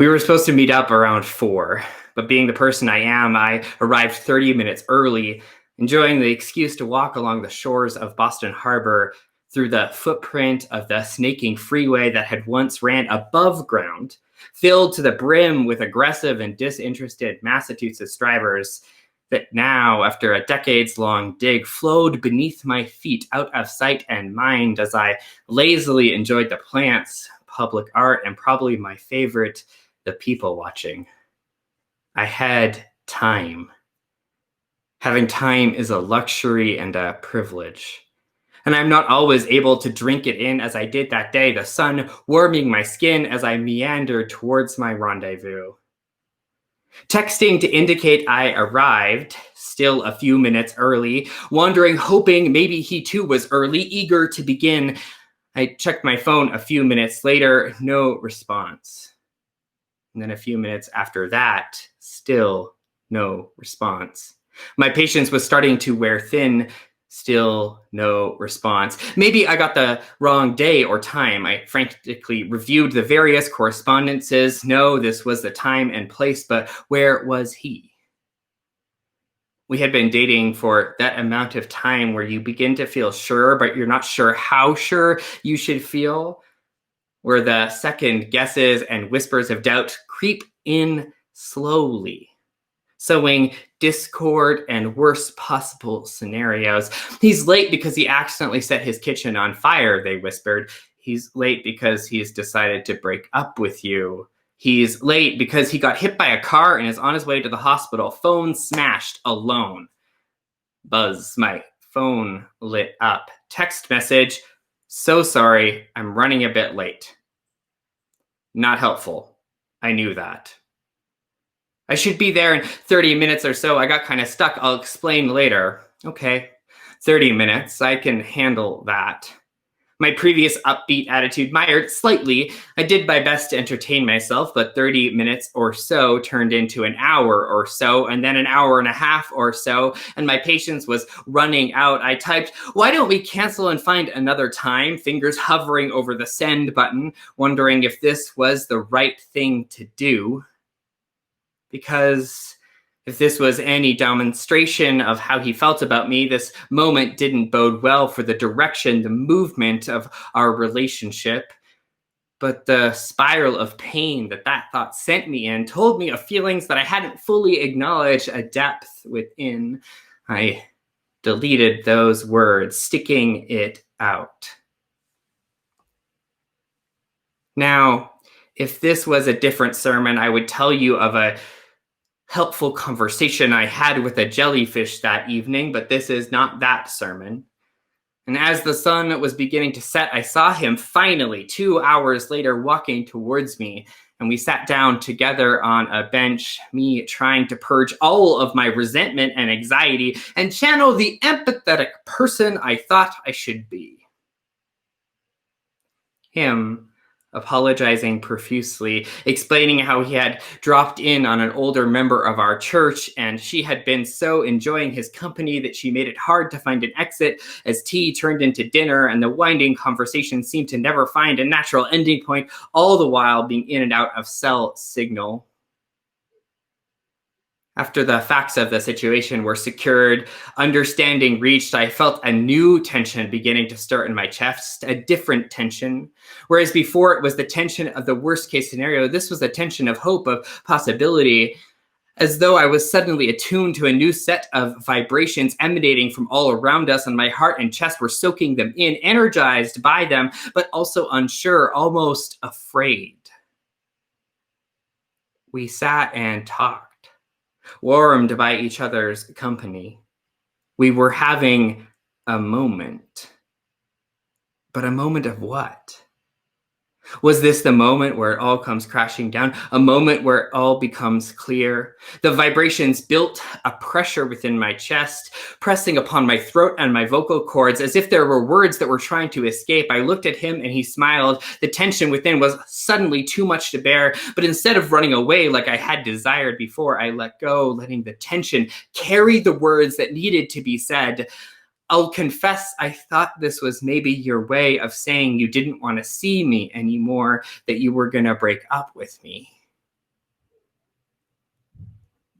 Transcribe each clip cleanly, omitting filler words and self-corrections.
We were supposed to meet up around 4, but being the person I am, I arrived 30 minutes early, enjoying the excuse to walk along the shores of Boston Harbor through the footprint of the snaking freeway that had once ran above ground, filled to the brim with aggressive and disinterested Massachusetts drivers that now, after a decades-long dig, flowed beneath my feet out of sight and mind as I lazily enjoyed the plants, public art, and probably my favorite, the people watching. I had time. Having time is a luxury and a privilege. And I'm not always able to drink it in as I did that day, the sun warming my skin as I meandered towards my rendezvous. Texting to indicate I arrived, still a few minutes early, wondering, hoping maybe he too was early, eager to begin. I checked my phone a few minutes later, no response. And then a few minutes after that, still no response. My patience was starting to wear thin, still no response. Maybe I got the wrong day or time. I frantically reviewed the various correspondences. No, this was the time and place, but where was he? We had been dating for that amount of time where you begin to feel sure, but you're not sure how sure you should feel, where the second guesses and whispers of doubt creep in slowly, sowing discord and worst possible scenarios. He's late because he accidentally set his kitchen on fire, they whispered. He's late because he's decided to break up with you. He's late because he got hit by a car and is on his way to the hospital. Phone smashed, alone. Buzz, my phone lit up. Text message, so sorry, I'm running a bit late. Not helpful. I knew that. I should be there in 30 minutes or so. I got kind of stuck. I'll explain later. Okay, 30 minutes. I can handle that. My previous upbeat attitude mired slightly. I did my best to entertain myself, but 30 minutes or so turned into an hour or so, and then an hour and a half or so, and my patience was running out. I typed, "Why don't we cancel and find another time?" Fingers hovering over the send button, wondering if this was the right thing to do. Because if this was any demonstration of how he felt about me, this moment didn't bode well for the direction, the movement of our relationship. But the spiral of pain that thought sent me in told me of feelings that I hadn't fully acknowledged, a depth within. I deleted those words, sticking it out. Now, if this was a different sermon, I would tell you of a helpful conversation I had with a jellyfish that evening, but this is not that sermon. And as the sun was beginning to set, I saw him finally 2 hours later walking towards me, and we sat down together on a bench, me trying to purge all of my resentment and anxiety and channel the empathetic person I thought I should be. Him apologizing profusely, explaining how he had dropped in on an older member of our church, and she had been so enjoying his company that she made it hard to find an exit as tea turned into dinner, and the winding conversation seemed to never find a natural ending point, all the while being in and out of cell signal. After the facts of the situation were secured, understanding reached, I felt a new tension beginning to stir in my chest, a different tension. Whereas before it was the tension of the worst case scenario, this was a tension of hope, of possibility, as though I was suddenly attuned to a new set of vibrations emanating from all around us, and my heart and chest were soaking them in, energized by them, but also unsure, almost afraid. We sat and talked, warmed by each other's company. We were having a moment. But a moment of what? Was this the moment where it all comes crashing down? A moment where it all becomes clear? The vibrations built a pressure within my chest, pressing upon my throat and my vocal cords as if there were words that were trying to escape. I looked at him and he smiled. The tension within was suddenly too much to bear, but instead of running away like I had desired before, I let go, letting the tension carry the words that needed to be said. I'll confess, I thought this was maybe your way of saying you didn't want to see me anymore, that you were going to break up with me.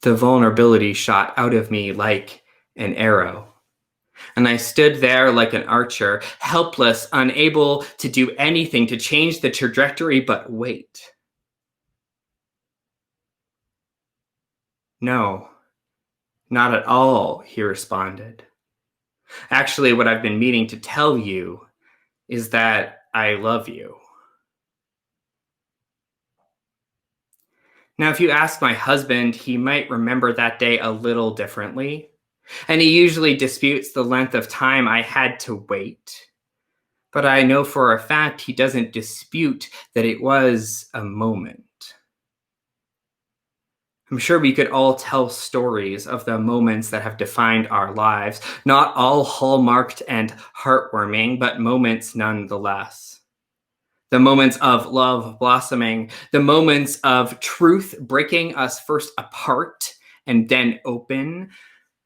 The vulnerability shot out of me like an arrow. And I stood there like an archer, helpless, unable to do anything to change the trajectory but wait. No, not at all, he responded. Actually, what I've been meaning to tell you is that I love you. Now, if you ask my husband, he might remember that day a little differently. And he usually disputes the length of time I had to wait. But I know for a fact he doesn't dispute that it was a moment. I'm sure we could all tell stories of the moments that have defined our lives, not all hallmarked and heartwarming, but moments nonetheless. The moments of love blossoming, the moments of truth breaking us first apart and then open,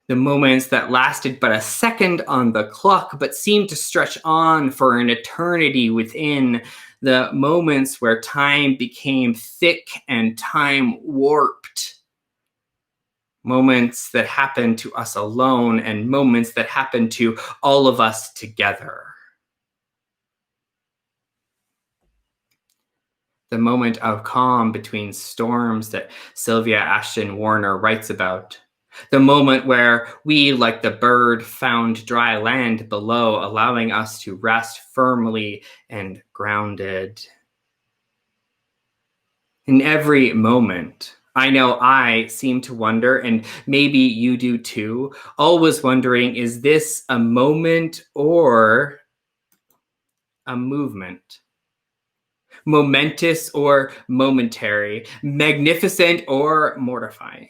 the moments that lasted but a second on the clock but seemed to stretch on for an eternity within, the moments where time became thick and time warped. Moments that happen to us alone and moments that happen to all of us together. The moment of calm between storms that Sylvia Ashton Warner writes about. The moment where we, like the bird, found dry land below, allowing us to rest firmly and grounded. In every moment, I know I seem to wonder, and maybe you do too, always wondering, is this a moment or a movement? Momentous or momentary, magnificent or mortifying.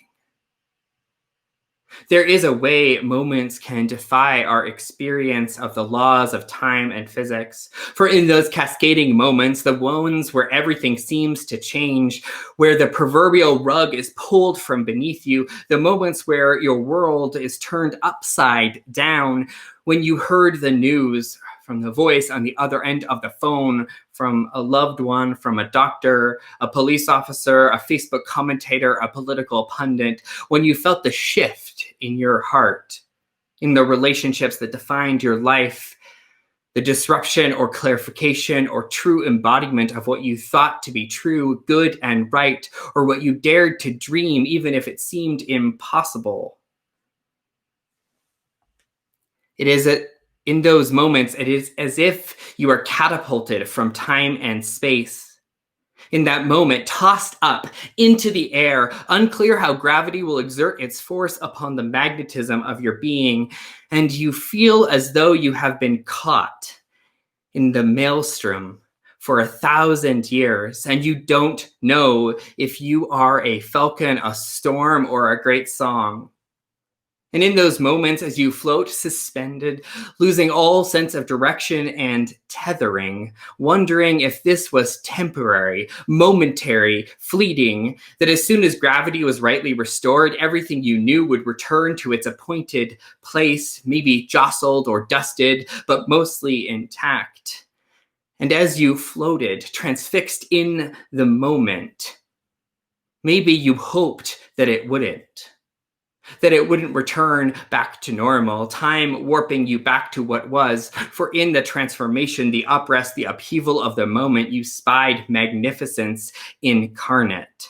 There is a way moments can defy our experience of the laws of time and physics. For in those cascading moments, the ones where everything seems to change, where the proverbial rug is pulled from beneath you, the moments where your world is turned upside down, when you heard the news from the voice on the other end of the phone, from a loved one, from a doctor, a police officer, a Facebook commentator, a political pundit, when you felt the shift in your heart, in the relationships that defined your life, the disruption or clarification or true embodiment of what you thought to be true, good and right, or what you dared to dream, even if it seemed impossible. It is in those moments, it is as if you are catapulted from time and space. In that moment, tossed up into the air, unclear how gravity will exert its force upon the magnetism of your being, and you feel as though you have been caught in the maelstrom for 1,000 years, and you don't know if you are a falcon, a storm, or a great song. And in those moments, as you float suspended, losing all sense of direction and tethering, wondering if this was temporary, momentary, fleeting, that as soon as gravity was rightly restored, everything you knew would return to its appointed place, maybe jostled or dusted, but mostly intact. And as you floated, transfixed in the moment, maybe you hoped that it wouldn't. That it wouldn't return back to normal, time warping you back to what was. For in the transformation, the uprest, the upheaval of the moment, you spied magnificence incarnate.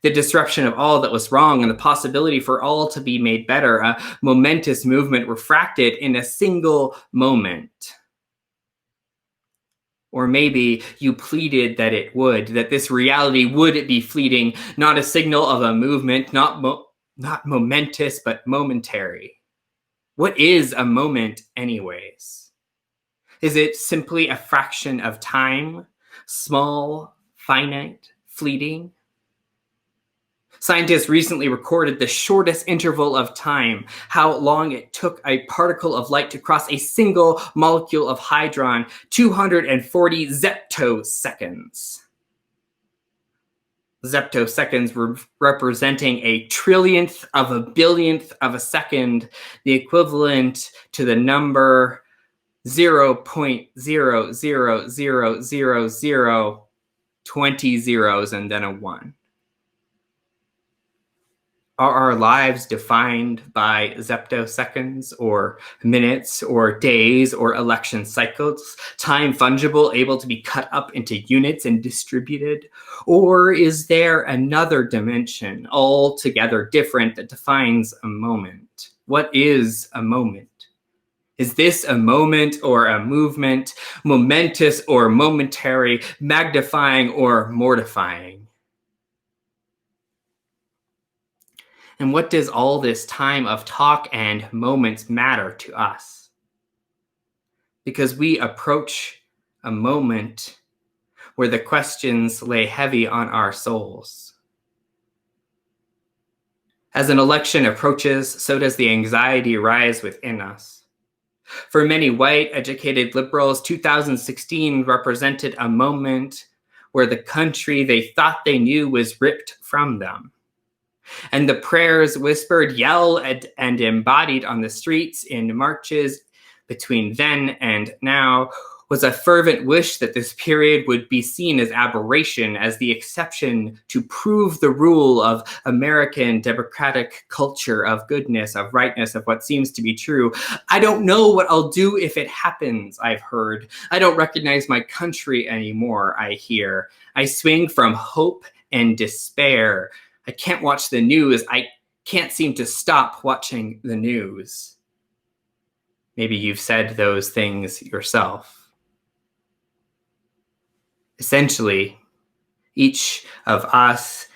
The disruption of all that was wrong and the possibility for all to be made better, a momentous movement refracted in a single moment. Or maybe you pleaded that it would, that this reality would be fleeting, not a signal of a movement, not momentous, but momentary. What is a moment, anyways? Is it simply a fraction of time? Small, finite, fleeting? Scientists recently recorded the shortest interval of time, how long it took a particle of light to cross a single molecule of hydrogen, 240 zeptoseconds. Zeptoseconds representing a trillionth of a billionth of a second, the equivalent to the number 0.00000, 20 zeros and then a 1. Are our lives defined by zeptoseconds or minutes or days or election cycles? Time fungible, able to be cut up into units and distributed? Or is there another dimension altogether different that defines a moment? What is a moment? Is this a moment or a movement, momentous or momentary, magnifying or mortifying? And what does all this time of talk and moments matter to us? Because we approach a moment where the questions lay heavy on our souls. As an election approaches, so does the anxiety rise within us. For many white, educated liberals, 2016 represented a moment where the country they thought they knew was ripped from them. And the prayers whispered, yelled, and embodied on the streets in marches between then and now was a fervent wish that this period would be seen as aberration, as the exception to prove the rule of American democratic culture of goodness, of rightness, of what seems to be true. I don't know what I'll do if it happens, I've heard. I don't recognize my country anymore, I hear. I swing from hope and despair. I can't watch the news. I can't seem to stop watching the news. Maybe you've said those things yourself. Essentially, each of us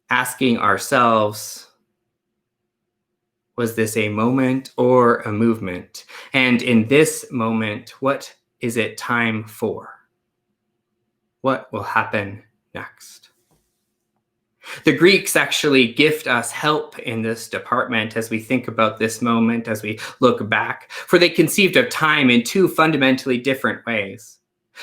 asking ourselves, was this a moment or a movement? And in this moment, what is it time for? What will happen next? The Greeks actually gift us help in this department as we think about this moment, as we look back, for they conceived of time in two fundamentally different ways.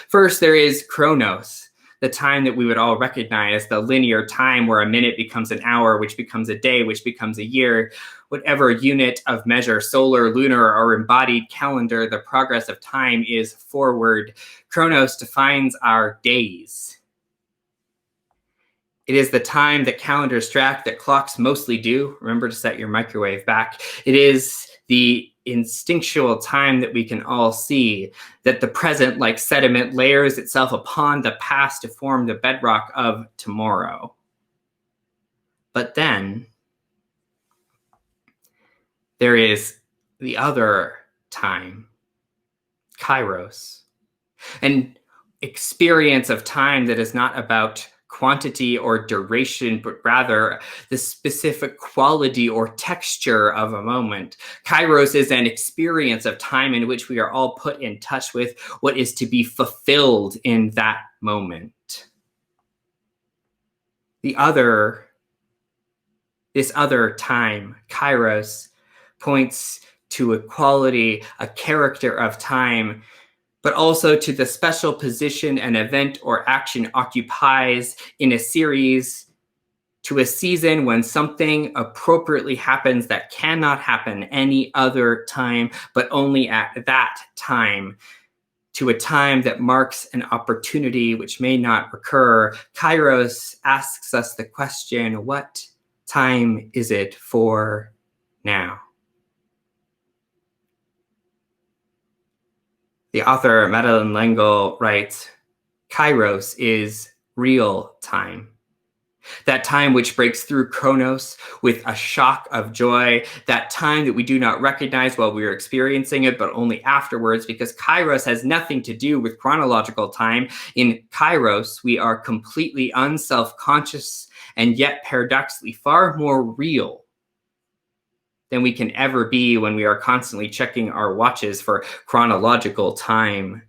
First, there is chronos, the time that we would all recognize, the linear time where a minute becomes an hour, which becomes a day, which becomes a year. Whatever unit of measure, solar, lunar, or embodied calendar, the progress of time is forward. Chronos defines our days. It is the time that calendars track, that clocks mostly do. Remember to set your microwave back. It is the instinctual time that we can all see, that the present, like sediment, layers itself upon the past to form the bedrock of tomorrow. But then there is the other time, kairos, an experience of time that is not about quantity or duration, but rather the specific quality or texture of a moment. Kairos is an experience of time in which we are all put in touch with what is to be fulfilled in that moment. This other time, kairos, points to a quality, a character of time, but also to the special position an event or action occupies in a series, to a season when something appropriately happens that cannot happen any other time, but only at that time, to a time that marks an opportunity which may not recur. Kairos asks us the question, what time is it for now? The author Madeleine L'Engle writes, kairos is real time. That time which breaks through chronos with a shock of joy, that time that we do not recognize while we are experiencing it, but only afterwards, because kairos has nothing to do with chronological time. In kairos, we are completely unself-conscious and yet paradoxically far more real than we can ever be when we are constantly checking our watches for chronological time.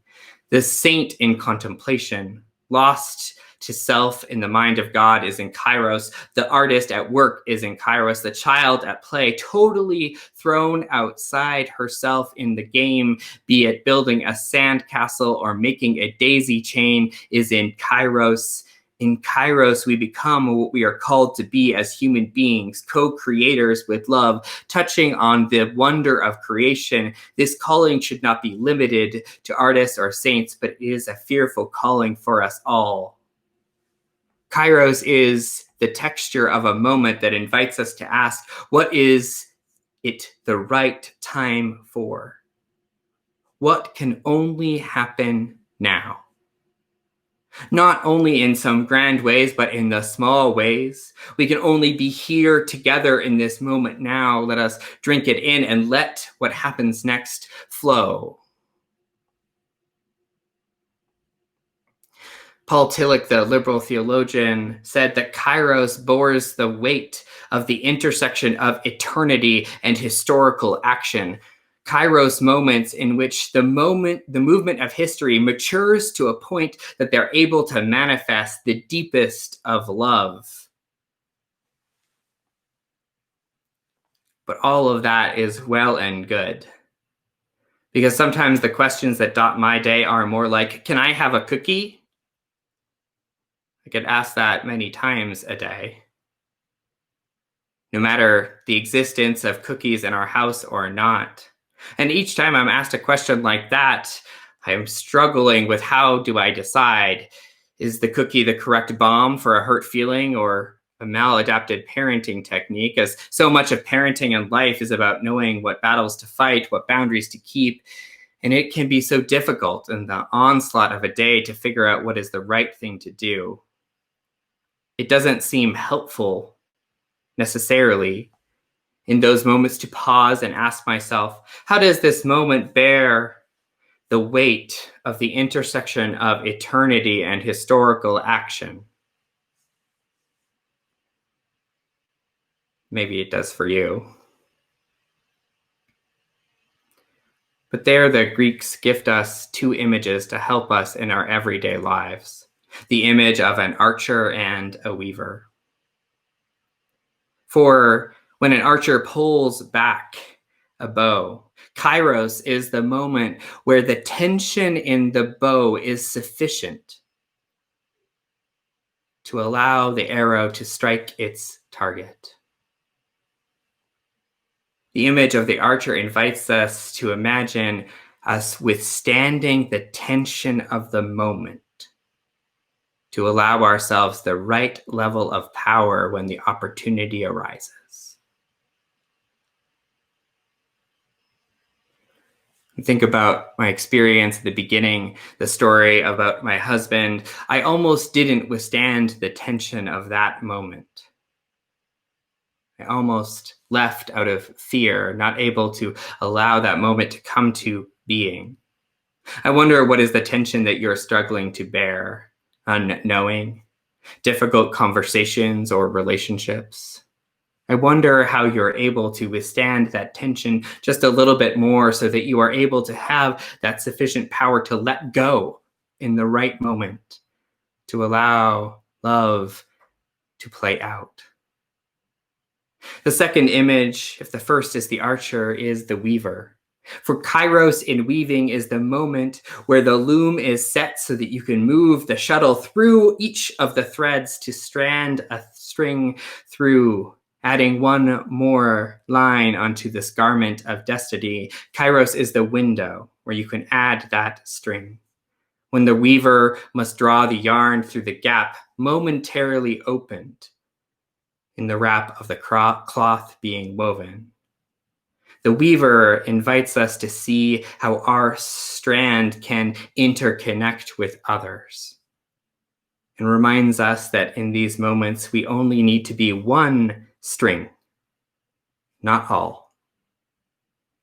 The saint in contemplation, lost to self in the mind of God, is in kairos. The artist at work is in kairos. The child at play, totally thrown outside herself in the game, be it building a sandcastle or making a daisy chain, is in kairos. In kairos, we become what we are called to be as human beings, co-creators with love, touching on the wonder of creation. This calling should not be limited to artists or saints, but it is a fearful calling for us all. Kairos is the texture of a moment that invites us to ask, what is it the right time for? What can only happen now? Not only in some grand ways, but in the small ways. We can only be here together in this moment now. Let us drink it in and let what happens next flow. Paul Tillich, the liberal theologian, said that Kairos bears the weight of the intersection of eternity and historical action. Kairos moments in which the movement of history matures to a point that they're able to manifest the deepest of love. But all of that is well and good. Because sometimes the questions that dot my day are more like, can I have a cookie? I get asked that many times a day. No matter the existence of cookies in our house or not. And each time I'm asked a question like that, I'm struggling with how do I decide? Is the cookie the correct balm for a hurt feeling or a maladapted parenting technique? As so much of parenting and life is about knowing what battles to fight, what boundaries to keep. And it can be so difficult in the onslaught of a day to figure out what is the right thing to do. It doesn't seem helpful necessarily in those moments to pause and ask myself, how does this moment bear the weight of the intersection of eternity and historical action? Maybe it does for you. But there the Greeks gift us two images to help us in our everyday lives. The image of an archer and a weaver. For when an archer pulls back a bow, Kairos is the moment where the tension in the bow is sufficient to allow the arrow to strike its target. The image of the archer invites us to imagine us withstanding the tension of the moment, to allow ourselves the right level of power when the opportunity arises. Think about my experience at the beginning, the story about my husband. I almost didn't withstand the tension of that moment. I almost left out of fear, not able to allow that moment to come to being. I wonder what is the tension that you're struggling to bear, unknowing, difficult conversations or relationships. I wonder how you're able to withstand that tension just a little bit more so that you are able to have that sufficient power to let go in the right moment, to allow love to play out. The second image, if the first is the archer, is the weaver. For Kairos in weaving is the moment where the loom is set so that you can move the shuttle through each of the threads to strand a string through, adding one more line onto this garment of destiny. Kairos is the window where you can add that string. When the weaver must draw the yarn through the gap momentarily opened in the wrap of the cloth being woven. The weaver invites us to see how our strand can interconnect with others and reminds us that in these moments, we only need to be one string, not all.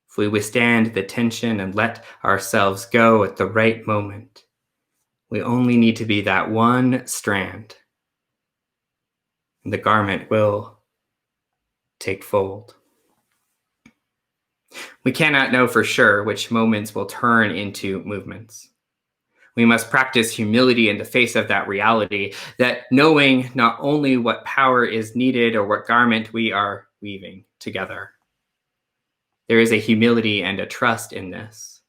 If we withstand the tension and let ourselves go at the right moment, we only need to be that one strand, and the garment will take fold. We cannot know for sure which moments will turn into movements. We must practice humility in the face of that reality, that knowing not only what power is needed or what garment we are weaving together. There is a humility and a trust in this.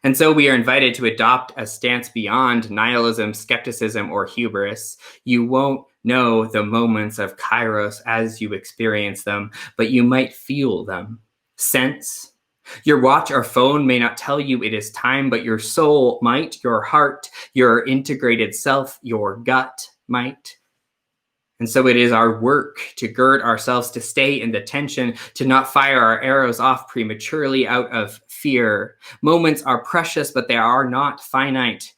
And so we are invited to adopt a stance beyond nihilism, skepticism, or hubris. You won't know the moments of Kairos as you experience them, but you might feel them, sense. Your watch or phone may not tell you it is time, but your soul might, your heart, your integrated self, your gut might. And so it is our work to gird ourselves, to stay in the tension, to not fire our arrows off prematurely out of fear. Moments are precious, but they are not finite.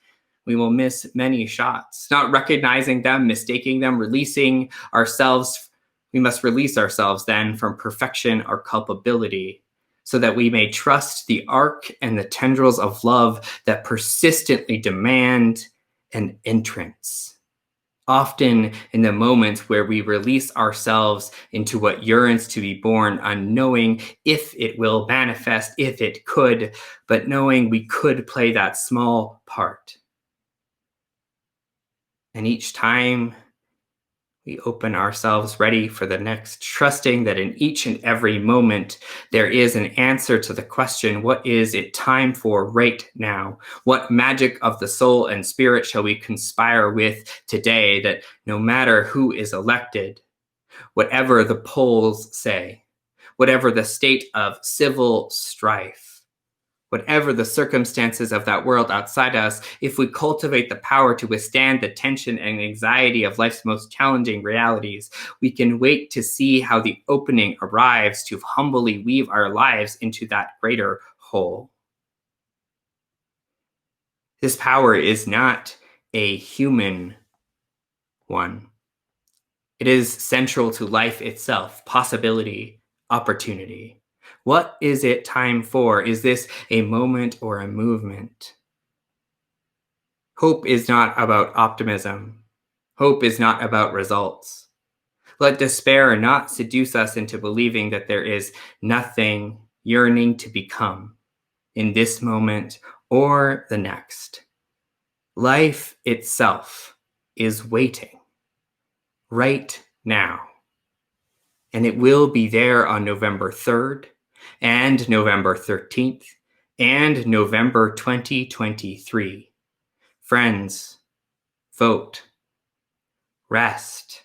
We will miss many shots, not recognizing them, mistaking them, releasing ourselves. We must release ourselves then from perfection or culpability, so that we may trust the arc and the tendrils of love that persistently demand an entrance. Often in the moments where we release ourselves into what yearns to be born, unknowing if it will manifest, if it could, but knowing we could play that small part. And each time we open ourselves ready for the next, trusting that in each and every moment there is an answer to the question, what is it time for right now? What magic of the soul and spirit shall we conspire with today, that no matter who is elected, whatever the polls say, whatever the state of civil strife, whatever the circumstances of that world outside us, if we cultivate the power to withstand the tension and anxiety of life's most challenging realities, we can wait to see how the opening arrives to humbly weave our lives into that greater whole. This power is not a human one. It is central to life itself, possibility, opportunity. What is it time for? Is this a moment or a movement? Hope is not about optimism. Hope is not about results. Let despair not seduce us into believing that there is nothing yearning to become in this moment or the next. Life itself is waiting right now. And it will be there on November 3rd and November 13th and November 2023. Friends, vote, rest,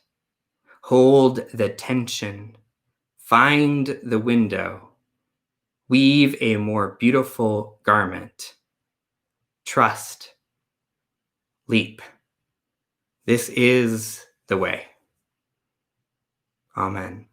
hold the tension, find the window, weave a more beautiful garment, trust, leap. This is the way. Amen.